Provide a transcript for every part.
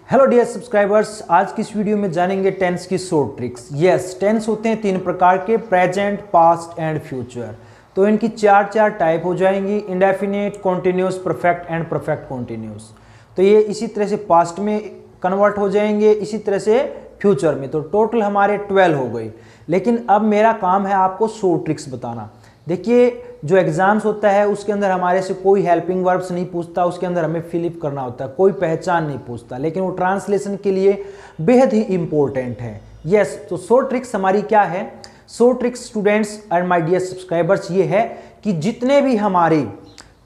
Hello dear subscribers, आज की इस वीडियो में जानेंगे टेंस की शॉर्ट ट्रिक्स। यस, टेंस होते हैं तीन प्रकार के, प्रेजेंट, पास्ट एंड फ्यूचर। तो इनकी चार टाइप हो जाएंगी, indefinite, continuous, perfect and perfect continuous. तो ये इसी तरह से पास्ट में कन्वर्ट हो जाएंगे, इसी तरह से फ्यूचर में। तो टोटल हमारे 12 हो गई। लेकिन अब मेरा काम है आपको शॉर्ट ट्रिक्स बताना। देखिए, जो एग्जाम्स होता है उसके अंदर हमारे से कोई हेल्पिंग वर्ब्स नहीं पूछता, उसके अंदर हमें फिलिप करना होता है, कोई पहचान नहीं पूछता, लेकिन वो ट्रांसलेशन के लिए बेहद ही इंपॉर्टेंट है। यस, तो शॉर्ट ट्रिक्स हमारी क्या है? Short tricks students and my dear subscribers ये है कि जितने भी हमारे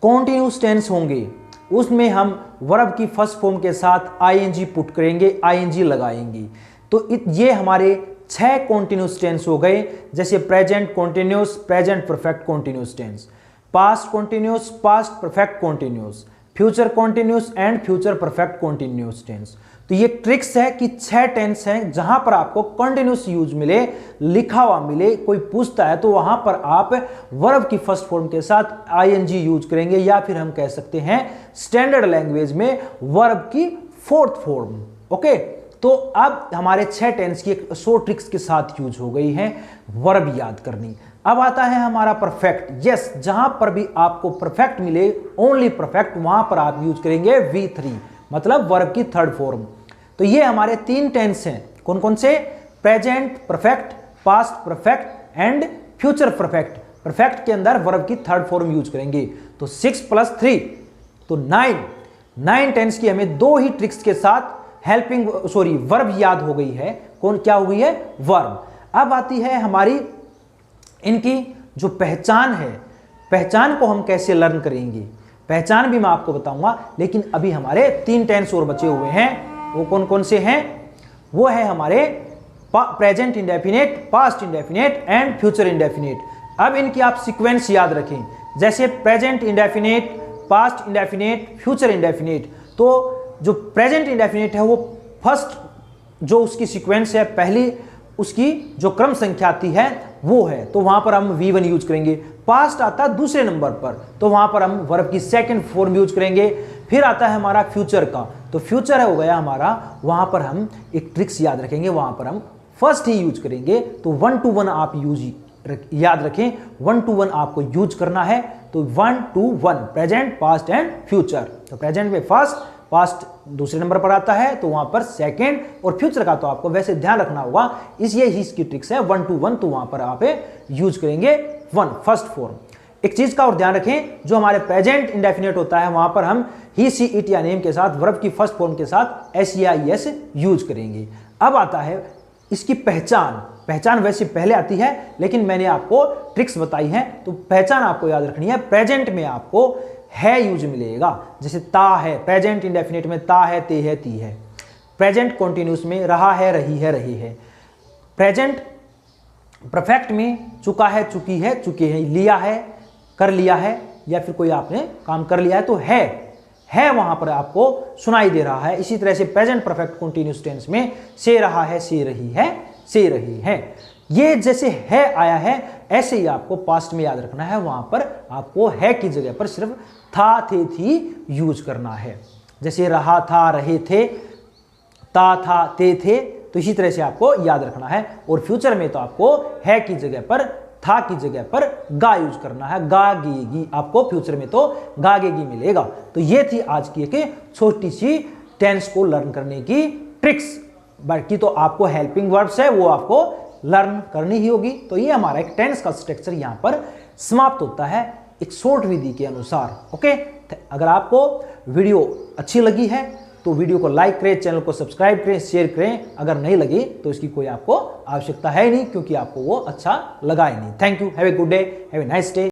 कॉन्टिन्यूस टेंस होंगे उसमें हम वर्ब की फर्स्ट फॉर्म के साथ आईएनजी पुट करेंगे, आईएनजी लगाएंगे। तो ये हमारे 6 कॉन्टिन्यूस टेंस हो गए, जैसे present continuous, present perfect continuous tense, past continuous, past perfect continuous, future continuous and future perfect continuous tense. तो ये ट्रिक्स है कि 6 टेंस हैं जहां पर आपको कंटिन्यूस यूज मिले, लिखा हुआ मिले, कोई पूछता है तो वहां पर आप वर्ब की फर्स्ट फॉर्म के साथ आईएनजी यूज करेंगे, या फिर हम कह सकते हैं स्टैंडर्ड लैंग्वेज में वर्ब की फोर्थ फॉर्म। ओके, तो अब हमारे 6 टेंस की एक शॉर्ट ट्रिक्स के साथ यूज हो गई है वर्ब याद करनी। अब आता है हमारा परफेक्ट। यस, जहां पर भी आपको परफेक्ट मिले, ओनली परफेक्ट, वहां पर आप यूज करेंगे V3, मतलब वर्ब की थर्ड फॉर्म। तो ये हमारे 3 टेंस हैं। कौन कौन से? Present perfect, past perfect and future perfect. Perfect के अंदर वर्ब की थर्ड फॉर्म यूज करेंगे। तो 6 + 3 तो 9 टेंस की हमें 2 ही ट्रिक्स के साथ वर्ब याद हो गई है। कौन क्या हो गई है? वर्ब। अब आती है हमारी इनकी जो पहचान है, पहचान को हम कैसे लर्न करेंगे, पहचान भी मैं आपको बताऊंगा। लेकिन अभी हमारे 3 टेंस और बचे हुए हैं। वो कौन कौन से हैं? वो है हमारे present indefinite, past indefinite and future indefinite. अब इनकी आप सीक्वेंस याद रखें, जैसे present indefinite, past indefinite, future indefinite. तो जो प्रेजेंट इंडेफिनिट है वो फर्स्ट जो उसकी सीक्वेंस है, पहली उसकी जो क्रम संख्या आती है वो है, तो वहां पर हम V1 यूज करेंगे। पास्ट आता है दूसरे नंबर पर, तो वहां पर हम वर्ब की सेकंड फॉर्म यूज करेंगे। फिर आता है हमारा फ्यूचर का, तो फ्यूचर हो गया हमारा, वहां पर हम एक ट्रिक्स याद रखेंगे, वहां पर हम फर्स्ट ही यूज करेंगे। तो 1 to 1 आप याद रखें, 1 to 1 आपको यूज करना है। तो 1 to 1 present, past and future. तो प्रेजेंट में फर्स्ट, पास्ट दूसरे नंबर पर आता है तो वहां पर सेकंड, और फ्यूचर का तो आपको वैसे ध्यान रखना होगा, इसलिए ही इसकी ट्रिक्स है 1 to 1। तो वहां पर आप यूज करेंगे 1 फर्स्ट फॉर्म। एक चीज का और ध्यान रखें, जो हमारे प्रेजेंट इंडेफिनिट होता है वहां पर हम ही, सी, इट या नेम के साथ वर्ब की फर्स्ट फॉर्म के साथ SEIS यूज करेंगे। अब आता है इसकी पहचान। पहचान वैसे पहले आती है, लेकिन मैंने आपको ट्रिक्स बताई है, तो पहचान आपको याद रखनी है। प्रेजेंट में आपको है यूज मिलेगा, जैसे ता है, प्रेजेंट इंडेफिनिट में ता है, ते है, ती है। प्रेजेंट कॉन्टिन्यूस में रहा है, रही है, रही है। प्रेजेंट परफेक्ट में चुका है, चुकी है, चुके हैं, लिया है, कर लिया है, या फिर कोई आपने काम कर लिया है तो है वहां पर आपको सुनाई दे रहा है। इसी तरह से प्रेजेंट परफेक्ट कॉन्टिन्यूस टेंस में से रहा है, से रही है, से रही है। ये जैसे है आया है, ऐसे ही आपको पास्ट में याद रखना है। वहां पर आपको है की जगह पर सिर्फ था, थे, थी यूज करना है। जैसे रहा था, रहे थे, ता था, ते थे, तो इसी तरह से आपको याद रखना है। और फ्यूचर में तो आपको है की जगह पर, था की जगह पर गा यूज करना है, गागेगी। आपको फ्यूचर में तो गागेगी मिलेगा। तो ये थी आज की एक छोटी सी टेंस को लर्न करने की ट्रिक्स। बाकी तो आपको हेल्पिंग वर्ब्स है वो आपको लर्न करनी ही होगी। तो ये हमारा एक टेंस का स्ट्रक्चर यहाँ पर समाप्त होता है एक शॉर्ट विधि के अनुसार। ओके, अगर आपको वीडियो अच्छी लगी है तो वीडियो को लाइक करें, चैनल को सब्सक्राइब करें, शेयर करें। अगर नहीं लगी तो इसकी कोई आपको आवश्यकता है नहीं, क्योंकि आपको वो अच्छा लगा ही नहीं। Thank you, have a good day, have a nice day.